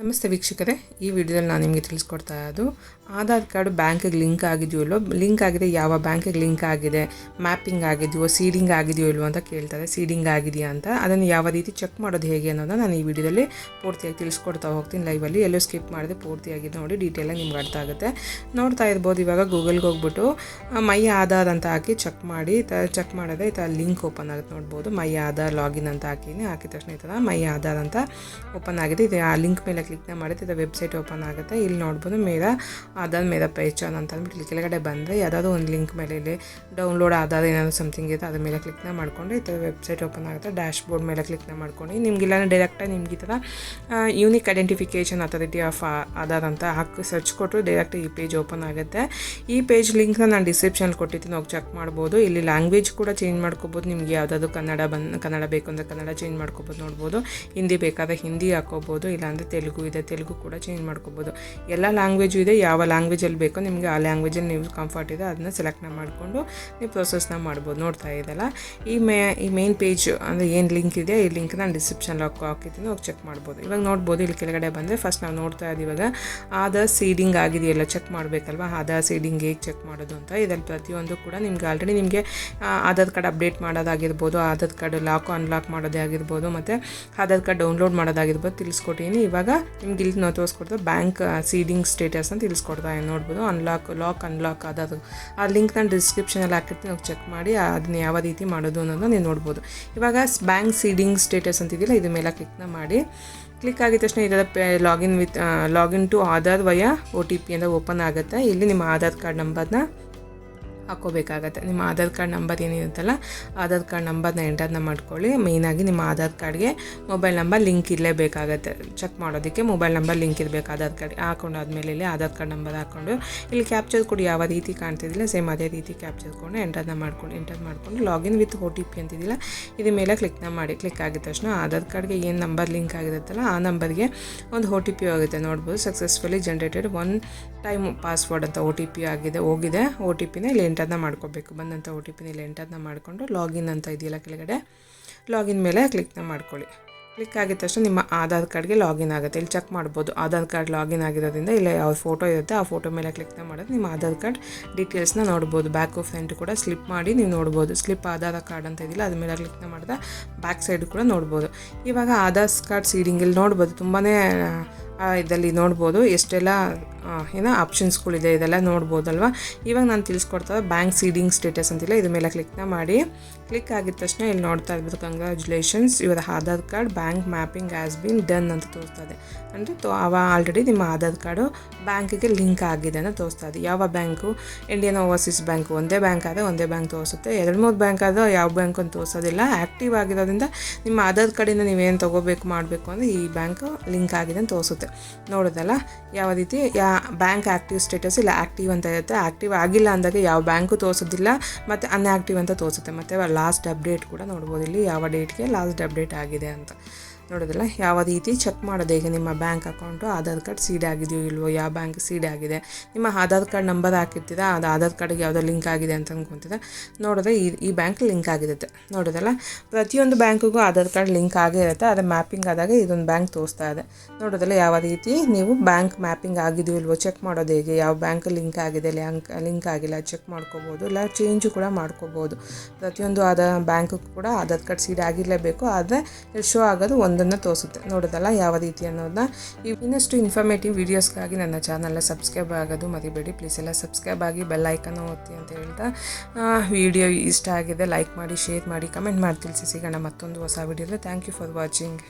ನಮಸ್ತೆ ವೀಕ್ಷಕರೇ, ಈ ವಿಡಿಯೋದಲ್ಲಿ ನಾನು ನಿಮಗೆ ತಿಳಿಸ್ಕೊಡ್ತಾ ಇರೋದು ಆಧಾರ್ ಕಾರ್ಡ್ ಬ್ಯಾಂಕಿಗೆ ಲಿಂಕ್ ಆಗಿದೆಯೋ ಇಲ್ಲೋ, ಲಿಂಕ್ ಆಗಿದೆ ಯಾವ ಬ್ಯಾಂಕಿಗೆ ಲಿಂಕ್ ಆಗಿದೆ, ಮ್ಯಾಪಿಂಗ್ ಆಗಿದೆಯೋ, ಸೀಡಿಂಗ್ ಆಗಿದೆಯೋ ಇಲ್ವೋ ಅಂತ ಕೇಳ್ತಾರೆ. ಸೀಡಿಂಗ್ ಆಗಿದೆಯಾ ಅಂತ ಅದನ್ನು ಯಾವ ರೀತಿ ಚೆಕ್ ಮಾಡೋದು ಹೇಗೆ ಅನ್ನೋದನ್ನು ನಾನು ಈ ವಿಡಿಯೋದಲ್ಲಿ ಪೂರ್ತಿಯಾಗಿ ತಿಳಿಸ್ಕೊಡ್ತಾ ಹೋಗ್ತೀನಿ. ಲೈವಲ್ಲಿ ಎಲ್ಲೋ ಸ್ಕಿಪ್ ಮಾಡಿದೆ, ಪೂರ್ತಿಯಾಗಿ ನೋಡಿ ಡೀಟೇಲಾಗಿ ನಿಮ್ಗೆ ಅರ್ಥ ಆಗುತ್ತೆ. ನೋಡ್ತಾ ಇರ್ಬೋದು, ಇವಾಗ ಗೂಗಲ್ಗೆ ಹೋಗ್ಬಿಟ್ಟು ಮೈ ಆಧಾರ್ ಅಂತ ಹಾಕಿ ಚೆಕ್ ಮಾಡಿ. ಚೆಕ್ ಮಾಡಿದ್ರೆ ಈ ಥರ ಲಿಂಕ್ ಓಪನ್ ಆಗುತ್ತೆ ನೋಡ್ಬೋದು. ಮೈ ಆಧಾರ್ ಲಾಗಿನ್ ಅಂತ ಹಾಕಿದ ತಕ್ಷಣ ಈ ಥರ ಮೈ ಆಧಾರ್ ಅಂತ ಓಪನ್ ಆಗಿದೆ. ಇದು ಆ ಲಿಂಕ್ ಮೇಲೆ ಕ್ಲಿಕ್ ಮಾಡಿದ್ರೆ ಇದು ವೆಬ್ಸೈಟ್ ಓಪನ್ ಆಗುತ್ತೆ. ಇಲ್ಲಿ ನೋಡ್ಬೋದು ಮೇರಾ ಆಧಾರ್ ಮೇರಾ ಪಹಚಾನ್ ಅಂತ ಅಂದ್ಬಿಟ್ಟು ಇಲ್ಲಿ ಕೆಳಗಡೆ ಬಂದರೆ ಯಾವುದಾದ್ರು ಒಂದು ಲಿಂಕ್ ಮೇಲೆ ಇಲ್ಲಿ ಡೌನ್ಲೋಡ್ ಆಧಾರ್ ಏನಾದರೂ ಸಮಥಿಂಗ್ ಇದೆ ಅದ್ರ ಮೇಲೆ ಕ್ಲಿಕ್ನ ಮಾಡ್ಕೊಂಡು ಈ ಥರ ವೆಬ್ಸೈಟ್ ಓಪನ್ ಆಗುತ್ತೆ. ಡ್ಯಾಶ್ ಬೋರ್ಡ್ ಮೇಲೆ ಕ್ಲಿಕ್ನ ಮಾಡ್ಕೊಂಡು ನಿಮಗಿಲ್ಲ ಡೈರೆಕ್ಟಾಗಿ ನಿಮ್ಗೆ ಈ ಥರ unique identification authority of Aadhaar ಅಂತ ಹಾಕಿ ಸರ್ಚ್ ಕೊಟ್ಟರು ಡೈರೆಕ್ಟ್ ಈ ಪೇಜ್ ಓಪನ್ ಆಗುತ್ತೆ. ಈ ಪೇಜ್ ಲಿಂಕ್ನ ನಾನು ಡಿಸ್ಕ್ರಿಪ್ಷನಲ್ಲಿ ಕೊಟ್ಟಿದ್ದೀನಿ, ಹೋಗಿ ಚೆಕ್ ಮಾಡ್ಬೋದು. ಇಲ್ಲಿ ಲ್ಯಾಂಗ್ವೇಜ್ ಕೂಡ ಚೇಂಜ್ ಮಾಡ್ಕೋಬೋದು. ನಿಮಗೆ ಯಾವುದಾದ್ರು ಕನ್ನಡ ಬೇಕು ಅಂದರೆ ಕನ್ನಡ ಚೇಂಜ್ ಮಾಡ್ಕೋಬೋದು ನೋಡ್ಬೋದು. ಹಿಂದಿ ಬೇಕಾದರೆ ಹಿಂದಿ ಹಾಕೋಬೋದು, ಇಲ್ಲಾಂದರೆ ತೆಲುಗು ಇದೆ, ತೆಲುಗು ಕೂಡ ಚೇಂಜ್ ಮಾಡ್ಕೋಬೋದು. ಎಲ್ಲ ಲ್ಯಾಂಗ್ವೇಜು ಇದೆ, ಯಾವ ಲ್ಯಾಂಗ್ವೇಜಲ್ಲಿ ಬೇಕೋ ನಿಮಗೆ ಆ ಲ್ಯಾಂಗ್ವೇಜಲ್ಲಿ ನೀವು ಕಂಫರ್ಟ್ ಇದೆ ಅದನ್ನ ಸೆಲೆಕ್ಟ್ನ ಮಾಡಿಕೊಂಡು ನೀವು ಪ್ರೊಸೆಸ್ನ ಮಾಡ್ಬೋದು. ನೋಡ್ತಾ ಇದ್ದಲ್ಲ ಈ ಮೇನ್ ಪೇಜ್ ಅಂದರೆ ಏನು ಲಿಂಕ್ ಇದೆ ಈ ಲಿಂಕ್ ನಾನು ಡಿಸ್ಕ್ರಿಪ್ಷನ್ ಹಾಕಿದ್ದೀನಿ, ಹೋಗಿ ಚೆಕ್ ಮಾಡ್ಬೋದು. ಇವಾಗ ನೋಡ್ಬೋದು ಇಲ್ಲಿ ಕೆಳಗಡೆ ಬಂದರೆ ಫಸ್ಟ್ ನಾವು ನೋಡ್ತಾ ಇದ್ದೀವಿ ಇವಾಗ ಆಧಾರ್ ಸೀಡಿಂಗ್ ಆಗಿದೆಯಲ್ಲ ಚೆಕ್ ಮಾಡಬೇಕಲ್ವ. ಆಧಾರ್ ಸೀಡಿಂಗ್ ಹೇಗೆ ಚೆಕ್ ಮಾಡೋದು ಅಂತ ಇದರಲ್ಲಿ ಪ್ರತಿಯೊಂದು ಕೂಡ ನಿಮ್ಗೆ ಆಲ್ರೆಡಿ ನಿಮಗೆ ಆಧಾರ್ ಕಾರ್ಡ್ ಅಪ್ಡೇಟ್ ಮಾಡೋದಾಗಿರ್ಬೋದು, ಆಧಾರ್ ಕಾರ್ಡ್ ಲಾಕ್ ಅನ್ಲಾಕ್ ಮಾಡೋದೇ ಆಗಿರ್ಬೋದು, ಮತ್ತು ಆಧಾರ್ ಕಾರ್ಡ್ ಡೌನ್ಲೋಡ್ ಮಾಡೋದಾಗಿರ್ಬೋದು ತಿಳಿಸ್ಕೊಟ್ಟಿದ್ದೀನಿ. ಇವಾಗ ನಿಮ್ಗೆ ಇಲ್ಲಿ ನಾವು ತೋರಿಸ್ಕೊಡ್ತಾ ಬ್ಯಾಂಕ್ ಸೀಡಿಂಗ್ ಸ್ಟೇಟಸ್ ಅಂತ ತಿಳಿಸ್ಕೊಡ್ತಾ ನೋಡ್ಬೋದು. ಲಾಕ್ ಅನ್ಲಾಕ್ ಆದದು ಆ ಲಿಂಕ್ ನಾನು ಡಿಸ್ಕ್ರಿಪ್ಷನಲ್ಲಿ ಹಾಕಿರ್ತೀನಿ, ನಾವು ಚೆಕ್ ಮಾಡಿ ಅದನ್ನ ಯಾವ ರೀತಿ ಮಾಡೋದು ಅನ್ನೋದನ್ನ ನೀವು ನೋಡ್ಬೋದು. ಇವಾಗ ಬ್ಯಾಂಕ್ ಸೀಡಿಂಗ್ ಸ್ಟೇಟಸ್ ಅಂತಿದೆಯಲ್ಲ ಇದ್ರ ಮೇಲೆ ಕ್ಲಿಕ್ನ ಮಾಡಿ. ಕ್ಲಿಕ್ ಆಗಿದ ತಕ್ಷಣ ಇದರ login to Aadhaar via OTP ಅಂತ ಓಪನ್ ಆಗುತ್ತೆ. ಇಲ್ಲಿ ನಿಮ್ಮ ಆಧಾರ್ ಕಾರ್ಡ್ ನಂಬರ್ನ ಹಾಕ್ಕೋಬೇಕಾಗತ್ತೆ. ನಿಮ್ಮ ಆಧಾರ್ ಕಾರ್ಡ್ ನಂಬರ್ ಏನಿರುತ್ತಲ್ಲ ಆಧಾರ್ ಕಾರ್ಡ್ ನಂಬರ್ನ ಎಂಟರ್ನ ಮಾಡ್ಕೊಳ್ಳಿ. ಮೇಯ್ನಾಗಿ ನಿಮ್ಮ ಆಧಾರ್ ಕಾರ್ಡ್ಗೆ ಮೊಬೈಲ್ ನಂಬರ್ ಲಿಂಕ್ ಇರಲೇಬೇಕಾಗತ್ತೆ. ಚೆಕ್ ಮಾಡೋದಕ್ಕೆ ಮೊಬೈಲ್ ನಂಬರ್ ಲಿಂಕ್ ಇರಬೇಕು ಆಧಾರ್ ಕಾರ್ಡ್. ಹಾಕೊಂಡಾದ್ಮೇಲೆ ಇಲ್ಲಿ ಆಧಾರ್ ಕಾರ್ಡ್ ನಂಬರ್ ಹಾಕ್ಕೊಂಡು ಇಲ್ಲಿ ಕ್ಯಾಪ್ಚರ್ ಕೊಡಿ ಯಾವ ರೀತಿ ಕಾಣ್ತಿದ್ದಿಲ್ಲ ಸೇಮ್ ಅದೇ ರೀತಿ ಕ್ಯಾಪ್ಚರ್ ಕೊಂಡು ಎಂಟರ್ ಮಾಡಿಕೊಂಡು ಲಾಗಿನ್ ವಿತ್ OTP ಅಂತಿದ್ದಿಲ್ಲ ಇದ್ರ ಮೇಲೆ ಕ್ಲಿಕ್ನ ಮಾಡಿ. ಕ್ಲಿಕ್ ಆಗಿದ ತಕ್ಷಣ ಆಧಾರ್ ಕಾರ್ಡ್ಗೆ ಏನು ನಂಬರ್ ಲಿಂಕ್ ಆಗಿರುತ್ತಲ್ಲ ಆ ನಂಬರ್ಗೆ ಒಂದು OTP ಹೋಗುತ್ತೆ ನೋಡ್ಬೋದು. ಸಕ್ಸಸ್ಫುಲಿ ಜನರೇಟೆಡ್ 1 ಟೈಮ್ ಪಾಸ್ವರ್ಡ್ ಅಂತ OTP ಹೋಗಿದೆ. OTPನ ಇಲ್ಲಿ ಎಂಟರ್ನ ಮಾಡ್ಕೋಬೇಕು. ಬಂದಂಥ OTPನ ಇಲ್ಲಿ ಎಂಟರ್ನ ಮಾಡಿಕೊಂಡು ಲಾಗಿನ್ ಅಂತ ಇದೆಯಲ್ಲ ಕೆಳಗಡೆ ಲಾಗಿನ್ ಮೇಲೆ ಕ್ಲಿಕ್ನ ಮಾಡ್ಕೊಳ್ಳಿ. ಕ್ಲಿಕ್ ಆಗಿದ ತಕ್ಷಣ ನಿಮ್ಮ ಆಧಾರ್ ಕಾರ್ಡ್ಗೆ ಲಾಗಿನ್ ಆಗುತ್ತೆ. ಇಲ್ಲಿ ಚೆಕ್ ಮಾಡ್ಬೋದು ಆಧಾರ್ ಕಾರ್ಡ್ ಲಾಗಿನ್ ಆಗಿರೋದ್ರಿಂದ ಇಲ್ಲಿ ಯಾವ ಫೋಟೋ ಇರುತ್ತೆ ಆ ಫೋಟೋ ಮೇಲೆ ಕ್ಲಿಕ್ನ ಮಾಡೋದು ನಿಮ್ಮ ಆಧಾರ್ ಕಾರ್ಡ್ ಡೀಟೇಲ್ಸ್ನ ನೋಡ್ಬೋದು. ಬ್ಯಾಕ್ ಫ್ರಂಟ್ ಕೂಡ ಸ್ಲಿಪ್ ಮಾಡಿ ನೀವು ನೋಡ್ಬೋದು. ಸ್ಲಿಪ್ ಆಧಾರ್ ಕಾರ್ಡ್ ಅಂತ ಇದೆಯಲ್ಲ ಅದ್ರ ಮೇಲೆ ಕ್ಲಿಕ್ನ ಮಾಡಿದ್ರೆ ಬ್ಯಾಕ್ ಸೈಡ್ ಕೂಡ ನೋಡ್ಬೋದು. ಇವಾಗ ಆಧಾರ್ ಕಾರ್ಡ್ ಸೀಡಿಂಗ್ ಇಲ್ಲಿ ನೋಡ್ಬೋದು ತುಂಬಾ ಇದರಲ್ಲಿ ನೋಡ್ಬೋದು ಎಷ್ಟೆಲ್ಲ ಆಪ್ಷನ್ಸ್ಗಳಿದೆ ಇದೆಲ್ಲ ನೋಡ್ಬೋದಲ್ವ. ಇವಾಗ ನಾನು ತಿಳಿಸ್ಕೊಡ್ತಾ ಬ್ಯಾಂಕ್ ಸೀಡಿಂಗ್ ಸ್ಟೇಟಸ್ ಅಂತಿಲ್ಲ ಇದ್ರ ಮೇಲೆ ಕ್ಲಿಕ್ನ ಮಾಡಿ. ಕ್ಲಿಕ್ ಆಗಿದ ತಕ್ಷಣ ಇಲ್ಲಿ ನೋಡ್ತಾ ಇರ್ಬೋದು congratulations your Aadhaar card bank mapping has been done ಅಂತ ತೋರಿಸ್ತಾ ಇದೆ. ಅಂದರೆ ಆಲ್ರೆಡಿ ನಿಮ್ಮ ಆಧಾರ್ ಕಾರ್ಡು ಬ್ಯಾಂಕಿಗೆ ಲಿಂಕ್ ಆಗಿದೆ ಅಂತ ತೋರಿಸ್ತಾ ಇದೆ. ಯಾವ ಬ್ಯಾಂಕು ಇಂಡಿಯನ್ ಓವರ್ಸೀಸ್ ಬ್ಯಾಂಕು ಒಂದೇ ಬ್ಯಾಂಕ್ ಆದರೆ ಒಂದೇ ಬ್ಯಾಂಕ್ ತೋರಿಸುತ್ತೆ. 2-3 ಬ್ಯಾಂಕ್ ಆದರೆ ಯಾವ ಬ್ಯಾಂಕ್ ಅಂತ ತೋರಿಸೋದಿಲ್ಲ. ಆ್ಯಕ್ಟಿವ್ ಆಗಿರೋದ್ರಿಂದ ನಿಮ್ಮ ಆಧಾರ್ ಕಾರ್ಡಿಂದ ನೀವೇನು ಮಾಡಬೇಕು ಅಂದರೆ ಈ ಬ್ಯಾಂಕ್ ಲಿಂಕ್ ಆಗಿದೆ ಅಂತ ತೋರಿಸುತ್ತೆ. ನೋಡೋದಲ್ಲ ಯಾವ ರೀತಿ ಬ್ಯಾಂಕ್ ಆ್ಯಕ್ಟಿವ್ ಸ್ಟೇಟಸ್ ಇಲ್ಲ ಆ್ಯಕ್ಟಿವ್ ಅಂತ ಇರುತ್ತೆ. ಆ್ಯಕ್ಟಿವ್ ಆಗಿಲ್ಲ ಅಂದಾಗ ಯಾವ ಬ್ಯಾಂಕು ತೋರಿಸೋದಿಲ್ಲ ಮತ್ತು ಅನ್ಆ್ಯಕ್ಟಿವ್ ಅಂತ ತೋರಿಸುತ್ತೆ. ಮತ್ತು ಲಾಸ್ಟ್ ಅಪ್ಡೇಟ್ ಕೂಡ ನೋಡ್ಬೋದು ಇಲ್ಲಿ ಯಾವ ಡೇಟ್ಗೆ ಲಾಸ್ಟ್ ಅಪ್ಡೇಟ್ ಆಗಿದೆ ಅಂತ ನೋಡೋದಿಲ್ಲ. ಯಾವ ರೀತಿ ಚೆಕ್ ಮಾಡೋದು ಹೇಗೆ ನಿಮ್ಮ bank account Aadhaar card seed ಆಗಿದೆಯೋ ಇಲ್ವೋ, ಯಾವ ಬ್ಯಾಂಕ್ ಸೀಡ್ ಆಗಿದೆ, ನಿಮ್ಮ ಆಧಾರ್ ಕಾರ್ಡ್ ನಂಬರ್ ಹಾಕಿರ್ತೀರ ಅದು ಆಧಾರ್ ಕಾರ್ಡ್ಗೆ ಯಾವುದೋ ಲಿಂಕ್ ಆಗಿದೆ ಅಂತ ಅಂದ್ಕೊತಿದ್ದೆ ನೋಡಿದ್ರೆ ಈ ಬ್ಯಾಂಕ್ ಲಿಂಕ್ ಆಗಿರುತ್ತೆ. ನೋಡೋದಲ್ಲ ಪ್ರತಿಯೊಂದು ಬ್ಯಾಂಕಿಗೂ ಆಧಾರ್ ಕಾರ್ಡ್ ಲಿಂಕ್ ಆಗೇ ಇರುತ್ತೆ. ಅದು ಮ್ಯಾಪಿಂಗ್ ಆದಾಗ ಇದೊಂದು ಬ್ಯಾಂಕ್ ತೋರಿಸ್ತಾ ಇದೆ. ನೋಡೋದಲ್ಲ ಯಾವ ರೀತಿ ನೀವು ಬ್ಯಾಂಕ್ ಮ್ಯಾಪಿಂಗ್ ಆಗಿದೆಯೋ ಇಲ್ವೋ ಚೆಕ್ ಮಾಡೋದು ಹೇಗೆ, ಯಾವ ಬ್ಯಾಂಕ್ ಲಿಂಕ್ ಆಗಿದೆ ಲಿಂಕ್ ಆಗಿಲ್ಲ ಚೆಕ್ ಮಾಡ್ಕೋಬೋದು, ಇಲ್ಲ ಚೇಂಜು ಕೂಡ ಮಾಡ್ಕೋಬೋದು. ಪ್ರತಿಯೊಂದು ಬ್ಯಾಂಕು ಕೂಡ ಆಧಾರ್ ಕಾರ್ಡ್ ಸೀಡ್ ಆಗಿರಲೇಬೇಕು. ಆದರೆ ಶೋ ಆಗೋದು ಒಂದನ್ನು ತೋರಿಸುತ್ತೆ. ನೋಡೋದಲ್ಲ ಯಾವ ರೀತಿ ಅನ್ನೋದನ್ನ. ಇನ್ನಷ್ಟು ಇನ್ಫಾರ್ಮೇಟಿವ್ ವೀಡಿಯೋಸ್ಗಾಗಿ ನನ್ನ ಚಾನಲ್ನ ಸಬ್ಸ್ಕ್ರೈಬ್ ಆಗೋದು ಮರಿಬೇಡಿ. ಪ್ಲೀಸ್ ಎಲ್ಲ ಸಬ್ಸ್ಕ್ರೈಬ್ ಆಗಿ ಬೆಲ್ ಐಕನ್ ಒತ್ತಿ ಅಂತ ಹೇಳ್ತಾ ವಿಡಿಯೋ ಇಷ್ಟ ಆಗಿದೆ ಲೈಕ್ ಮಾಡಿ, ಶೇರ್ ಮಾಡಿ, ಕಮೆಂಟ್ ಮಾಡಿ ತಿಳಿಸಿ. ಸಿಗೋಣ ಮತ್ತೊಂದು ಹೊಸ ವಿಡಿಯೋದಲ್ಲಿ. Thank you for watching.